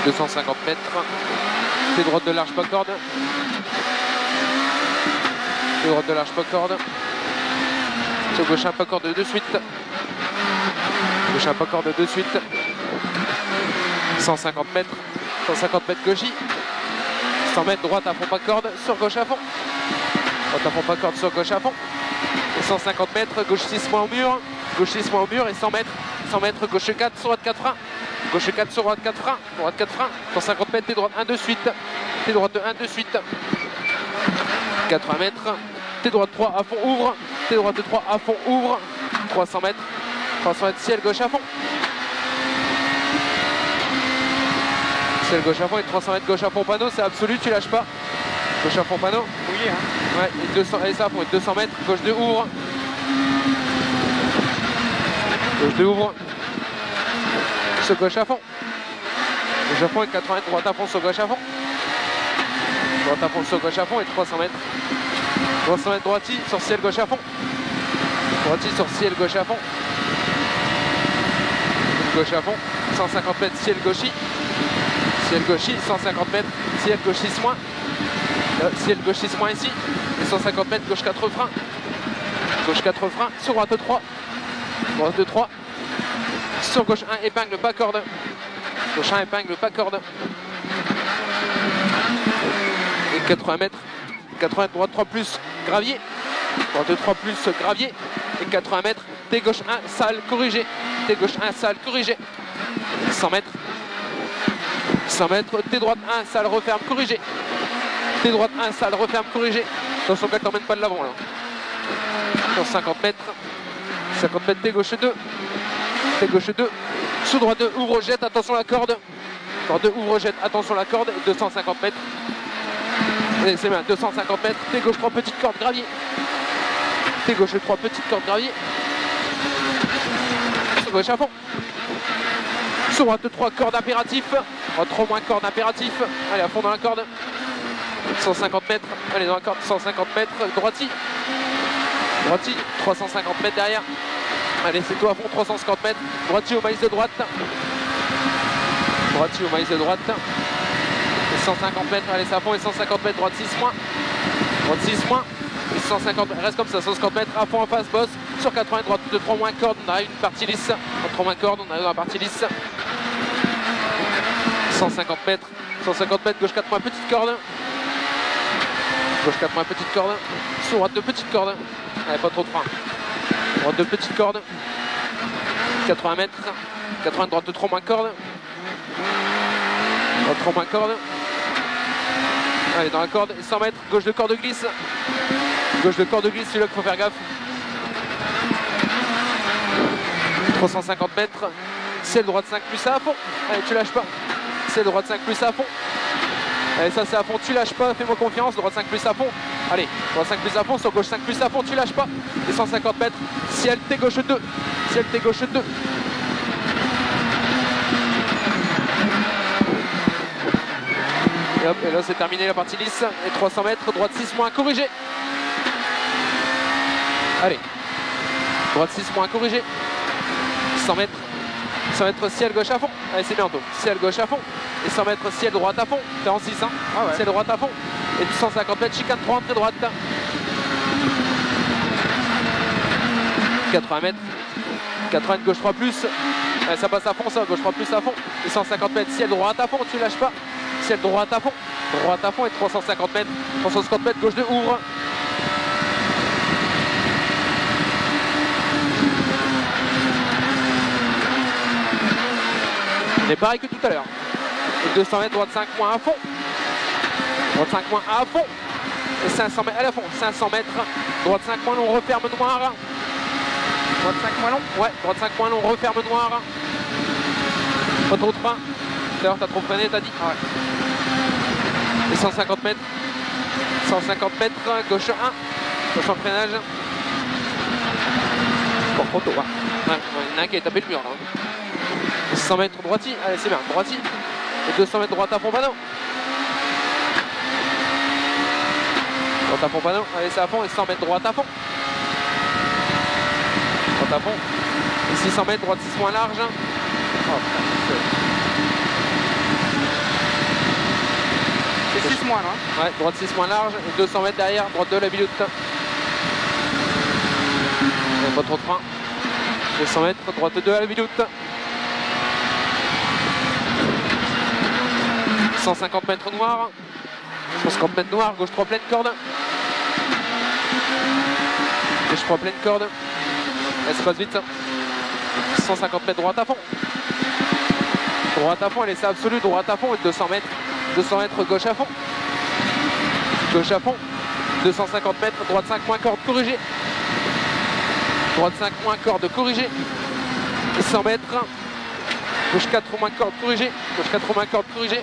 250 mètres, pied droite de large pas corde, pied droite de large pas corde, sur gauche un pas corde de suite, gauche un pas corde de suite, 150 mètres gauchis, 100 mètres droite à fond pas corde, sur gauche à fond, droite à fond pas corde sur gauche à fond, et 150 mètres gauche 6 mois au mur, gauche 6 mois au mur et 100 mètres gauche 4 sur droite 4 freins. Gauche 4 sur droite 4 freins, droite 4 freins, 150 mètres, T droite 1 de suite, T droite 1 de suite, 80 mètres, T droite 3 à fond ouvre, T droite 3 à fond ouvre, 300 mètres, ciel gauche à fond. Ciel gauche à fond et 300 mètres gauche à fond panneau, c'est absolu, tu lâches pas. Gauche à fond panneau. Oui, hein. Ouais, et 200, et ça pour 200 mètres, gauche 2 ouvre. Gauche 2 ouvre. Sur gauche à fond. Gauche à fond et 80 mètres, droite à fond sur gauche à fond. Droite à fond sur gauche à fond et 300 mètres. 300 mètres droiti sur ciel gauche à fond. Droiti sur ciel gauche à fond. Gauche à fond. 150 mètres ciel gauchi. Ciel gauchi, 150 mètres, ciel gauche 6 moins. Ciel gauche 6 moins ici. Et 150 mètres gauche 4 freins. Gauche 4 freins sur droite 3. Droite 3. Sur gauche 1 épingle pas corde. Gauche 1 épingle pas corde. Et 80 mètres. 80 mètres droite 3 plus gravier. Droite 3 plus gravier. Et 80 mètres. T gauche 1 salle corrigé. T gauche 1 salle corrigé. 100 mètres. 100 mètres. T droite 1 salle referme corrigé. T droite 1 salle referme corrigé. Attention qu'elle t'emmène pas de l'avant là. Sur 50 mètres. 50 mètres T gauche 2. T gauche 2, sous droite 2, ouvre, jette, attention la corde. Droite 2, ouvre, jette, attention la corde, 250 mètres. C'est bien, 250 mètres, T gauche 3, petite corde, gravier. T gauche 3, petite corde, gravier. Sur gauche à fond. Sur droite 3, corde impératif. Droite 3 moins corde impératif. Allez, à fond dans la corde. 150 mètres, allez dans la corde, 150 mètres, droiti. Droiti, 350 mètres derrière. Allez, c'est toi à fond, 350 mètres. Droiti au maïs de droite. Droiti au maïs de droite. Et 150 mètres, allez, c'est à fond. Et 150 mètres, droite 6 moins. Droite 6 moins. Et 150 mètres, reste comme ça, 150 mètres, à fond en face, bosse. Sur 80, droite de 3 moins corde. On arrive une partie lisse. En 3 moins corde, on arrive dans la partie lisse. 150 mètres. 150 mètres, gauche 4 moins, petite corde. Gauche 4 moins, petite corde. Sur droite de petite corde. Allez, pas trop de frein. Droite de petite corde, 80 mètres, 80 droite de 3 moins corde, droite 3 moins corde, allez dans la corde, 100 mètres, gauche de corde glisse, gauche de corde glisse, c'est là qu'il faut faire gaffe, 350 mètres, ciel droite 5 plus à fond, allez tu lâches pas, ciel droite 5 plus à fond. Allez, ça c'est à fond, tu lâches pas, fais-moi confiance, droite 5 plus à fond. Allez, droite 5 plus à fond, sur gauche 5 plus à fond, tu lâches pas. Et 150 mètres, ciel T gauche 2. Ciel T gauche 2. Et hop, et là c'est terminé la partie lisse. Et 300 mètres, droite 6 moins, corrigé. Allez, droite 6 moins, corrigé. 100 mètres. 100 mètres ciel gauche à fond, allez c'est bientôt, ciel gauche à fond, et 100 mètres ciel droite à fond, t'es en 6 hein, ah ouais. Ciel droite à fond, et 150 mètres chicane 3 entrée droite, 80 mètres, 80 mètres gauche 3 plus, allez, ça passe à fond ça, gauche 3 plus à fond, et 150 mètres ciel droite à fond, tu lâches pas, ciel droite à fond, et 350 mètres, 350 mètres gauche de ouvre. On est pareil que tout à l'heure. Et 200 mètres, droite 5 moins à fond. Droite 5 moins à fond. Et 500 mètres à la fond. 500 mètres. Droite 5 moins long, referme noir. Droite 5 moins long. Ouais, droite 5 moins long, referme noir. Pas trop de frein. D'ailleurs, t'as trop freiné, t'as dit. Ah ouais. Et 150 mètres. 150 mètres, gauche 1. Gauche en freinage. Encore trop tôt. Hein. Ouais, il y en a un qui a tapé le mur là. 100 mètres droiti, allez c'est bien, droiti. Et 200 mètres droite à fond panneau. Droite à fond panneau, allez c'est à fond et 100 mètres droite à fond. Droite à fond. Et 600 mètres droite 6 moins large. Oh, c'est 6 moins là. Ouais, droite 6 moins large et 200 mètres derrière, droite 2 la minute. Pas trop de frein. 200 mètres, droite 2 à la minute. 150 mètres noir. 150 mètres noir, gauche 3 pleine corde. Gauche 3 pleine corde. Elle se passe vite. 150 mètres droite à fond. Droite à fond, elle est absolue, droite à fond et 200 mètres. 200 mètres gauche à fond. Gauche à fond. 250 mètres, droite 5 moins corde corrigée. Droite 5 moins corde corrigée. 100 mètres. Gauche 4 moins corde corrigée. Gauche 4 moins corde corrigée.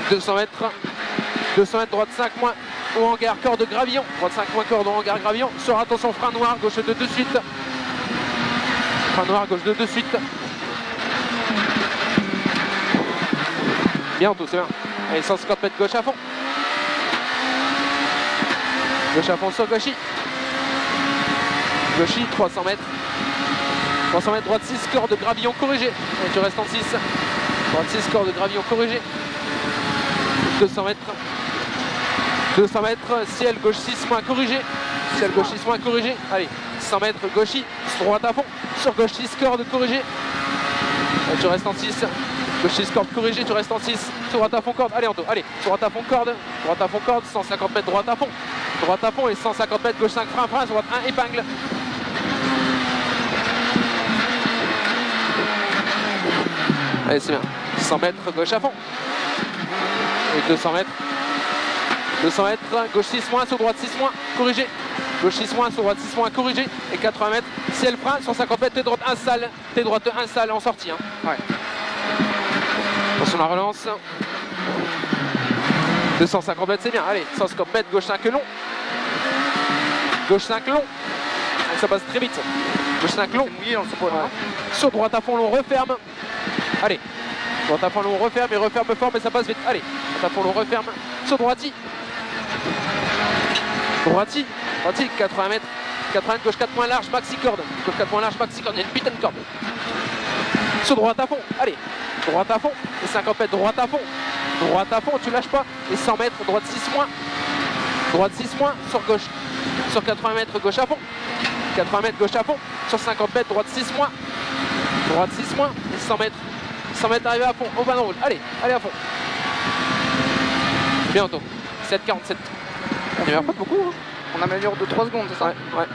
200 mètres. 200 mètres, droite 5 moins au hangar, corde gravillon. Droite 5 moins corde au hangar gravillon. Sur attention, frein noir, gauche 2 de suite. Frein noir, gauche 2 de suite. Bien tout, c'est bien. Allez, 150 mètres gauche à fond. Gauche à fond sur gauchis. Gauchis, 300 mètres. 300 mètres, droite 6, corde gravillon corrigé. Et tu restes en 6. Droite 6, corde gravillon corrigé. 200 mètres. 200 mètres, ciel gauche 6 moins corrigé. Ciel gauche 6 moins corrigé. Allez, 100 mètres gauchis, droite à fond. Sur gauche 6, corde corrigée. Et tu restes en 6. Gauche 6, corde corrigée, tu restes en 6. Sur droite à fond, corde. Allez, Anto, allez. Sur droite à fond, corde. Droite à fond, corde. 150 mètres, droite à fond. Droite à fond et 150 mètres, gauche 5, frein, frein. Droite 1, épingle. Allez, c'est bien. 100 mètres, gauche à fond. Et 200 mètres. 200 mètres, gauche 6 moins, sur droite 6 moins, corrigé. Gauche 6 moins, sur droite 6 moins, corrigé. Et 80 mètres, ciel frein, 150 mètres, t'es droite 1 salle. T'es droite 1 salle en sortie. Hein. Ouais. Attention la relance. 250 mètres, c'est bien. Allez, 150 mètres, gauche 5 long. Gauche 5 long. Allez, ça passe très vite. Gauche 5 long. Mouillé dans le support, ouais. Sur droite à fond long, referme. Allez. Droite à fond long, referme et referme fort, mais ça passe vite. Allez. Droite à fond long, referme. Sur droiti. Droiti. Droiti, 80 mètres. 80 mètres, gauche 4 points large, maxi corde. Gauche 4 points large, maxi corde. Il y a une putain de corde. Sur droite à fond. Allez. Droite à fond. Et 50 mètres, droite à fond. Droite à fond, tu lâches pas. Et 100 mètres, droite 6 moins. Droite 6 moins, sur gauche. Sur 80 mètres, gauche à fond. 80 mètres, gauche à fond. Sur 50 mètres, droite 6 moins. Droite 6 moins. Et 100 mètres. 100 mètres, arrivé à fond. Au bas de roule. Allez, allez à fond. Bientôt. 7,47. On n'y va pas beaucoup. Hein. On améliore de 3 secondes, c'est ça? Ouais, ouais.